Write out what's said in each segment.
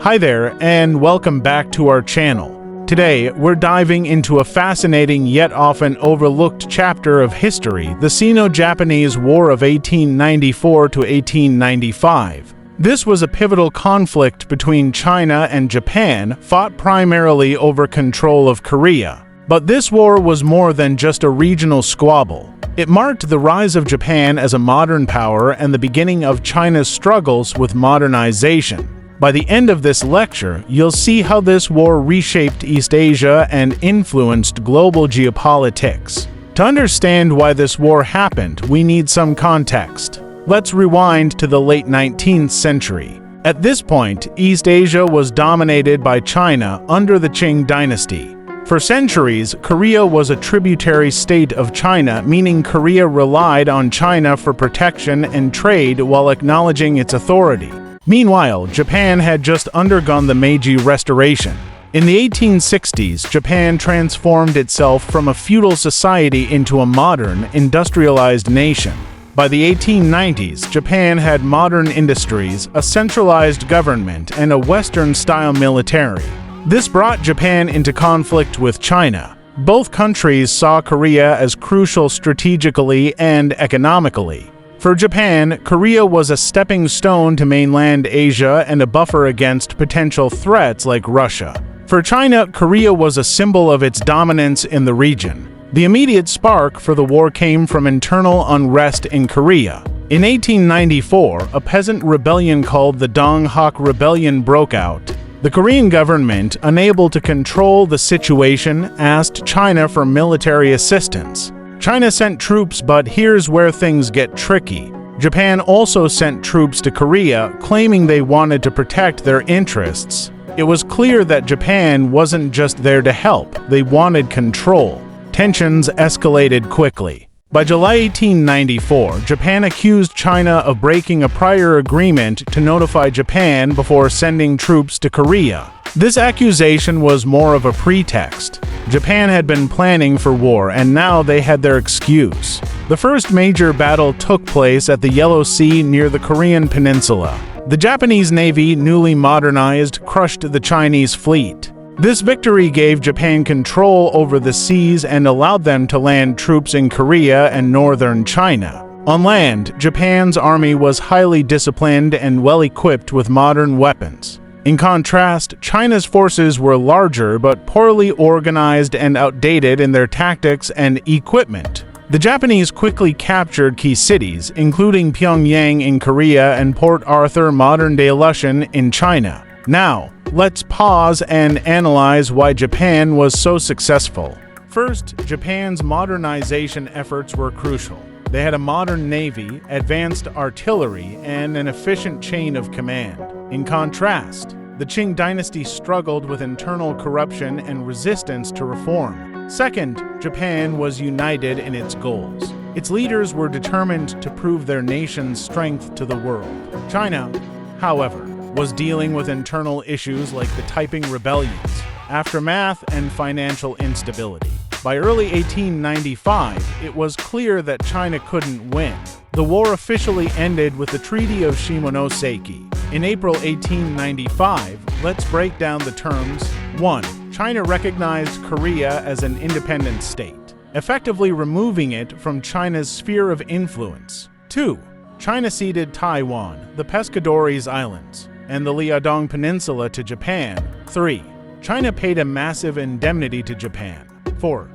Hi there, and welcome back to our channel. Today, we're diving into a fascinating yet often overlooked chapter of history, the Sino-Japanese War of 1894 to 1895. This was a pivotal conflict between China and Japan, fought primarily over control of Korea. But this war was more than just a regional squabble. It marked the rise of Japan as a modern power and the beginning of China's struggles with modernization. By the end of this lecture, you'll see how this war reshaped East Asia and influenced global geopolitics. To understand why this war happened, we need some context. Let's rewind to the late 19th century. At this point, East Asia was dominated by China under the Qing dynasty. For centuries, Korea was a tributary state of China, meaning Korea relied on China for protection and trade while acknowledging its authority. Meanwhile, Japan had just undergone the Meiji Restoration. In the 1860s, Japan transformed itself from a feudal society into a modern, industrialized nation. By the 1890s, Japan had modern industries, a centralized government, and a Western-style military. This brought Japan into conflict with China. Both countries saw Korea as crucial strategically and economically. For Japan, Korea was a stepping stone to mainland Asia and a buffer against potential threats like Russia. For China, Korea was a symbol of its dominance in the region. The immediate spark for the war came from internal unrest in Korea. In 1894, a peasant rebellion called the Donghak Rebellion broke out. The Korean government, unable to control the situation, asked China for military assistance. China sent troops, but here's where things get tricky. Japan also sent troops to Korea, claiming they wanted to protect their interests. It was clear that Japan wasn't just there to help, they wanted control. Tensions escalated quickly. By July 1894, Japan accused China of breaking a prior agreement to notify Japan before sending troops to Korea. This accusation was more of a pretext. Japan had been planning for war, and now they had their excuse. The first major battle took place at the Yellow Sea near the Korean peninsula. The Japanese Navy, newly modernized, crushed the Chinese fleet. This victory gave Japan control over the seas and allowed them to land troops in Korea and northern China. On land, Japan's army was highly disciplined and well-equipped with modern weapons. In contrast, China's forces were larger but poorly organized and outdated in their tactics and equipment. The Japanese quickly captured key cities, including Pyongyang in Korea and Port Arthur, modern-day Lushan, in China. Now, let's pause and analyze why Japan was so successful. First, Japan's modernization efforts were crucial. They had a modern navy, advanced artillery, and an efficient chain of command. In contrast, the Qing dynasty struggled with internal corruption and resistance to reform. Second, Japan was united in its goals. Its leaders were determined to prove their nation's strength to the world. China, however, was dealing with internal issues like the Taiping rebellions, aftermath, and financial instability. By early 1895, it was clear that China couldn't win. The war officially ended with the Treaty of Shimonoseki. In April 1895, let's break down the terms. 1. China recognized Korea as an independent state, effectively removing it from China's sphere of influence. 2. China ceded Taiwan, the Pescadores Islands, and the Liaodong Peninsula to Japan. 3. China paid a massive indemnity to Japan. 4.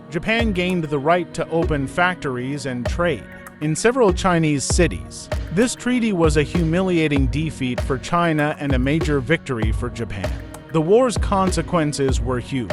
Japan gained the right to open factories and trade in several Chinese cities. This treaty was a humiliating defeat for China and a major victory for Japan. The war's consequences were huge.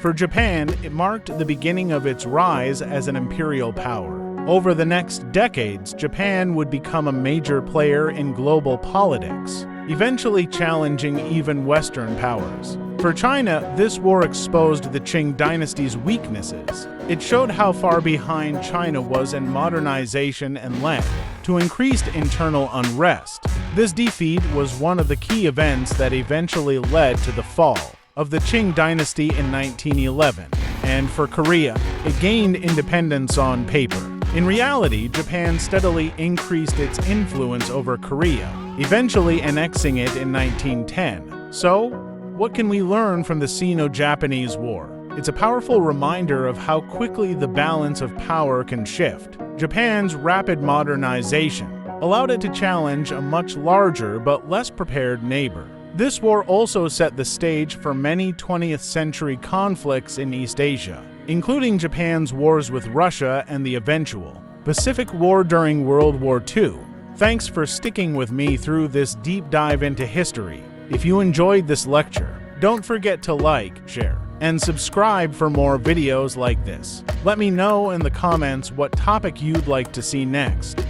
For Japan, it marked the beginning of its rise as an imperial power. Over the next decades, Japan would become a major player in global politics, eventually challenging even Western powers. For China, this war exposed the Qing dynasty's weaknesses. It showed how far behind China was in modernization and led to increased internal unrest. This defeat was one of the key events that eventually led to the fall of the Qing dynasty in 1911. And for Korea, it gained independence on paper. In reality, Japan steadily increased its influence over Korea, eventually annexing it in 1910. So, what can we learn from the Sino-Japanese War? It's a powerful reminder of how quickly the balance of power can shift. Japan's rapid modernization allowed it to challenge a much larger but less prepared neighbor. This war also set the stage for many 20th century conflicts in East Asia, including Japan's wars with Russia and the eventual Pacific War during World War II. Thanks for sticking with me through this deep dive into history. If you enjoyed this lecture, don't forget to like, share, and subscribe for more videos like this. Let me know in the comments what topic you'd like to see next.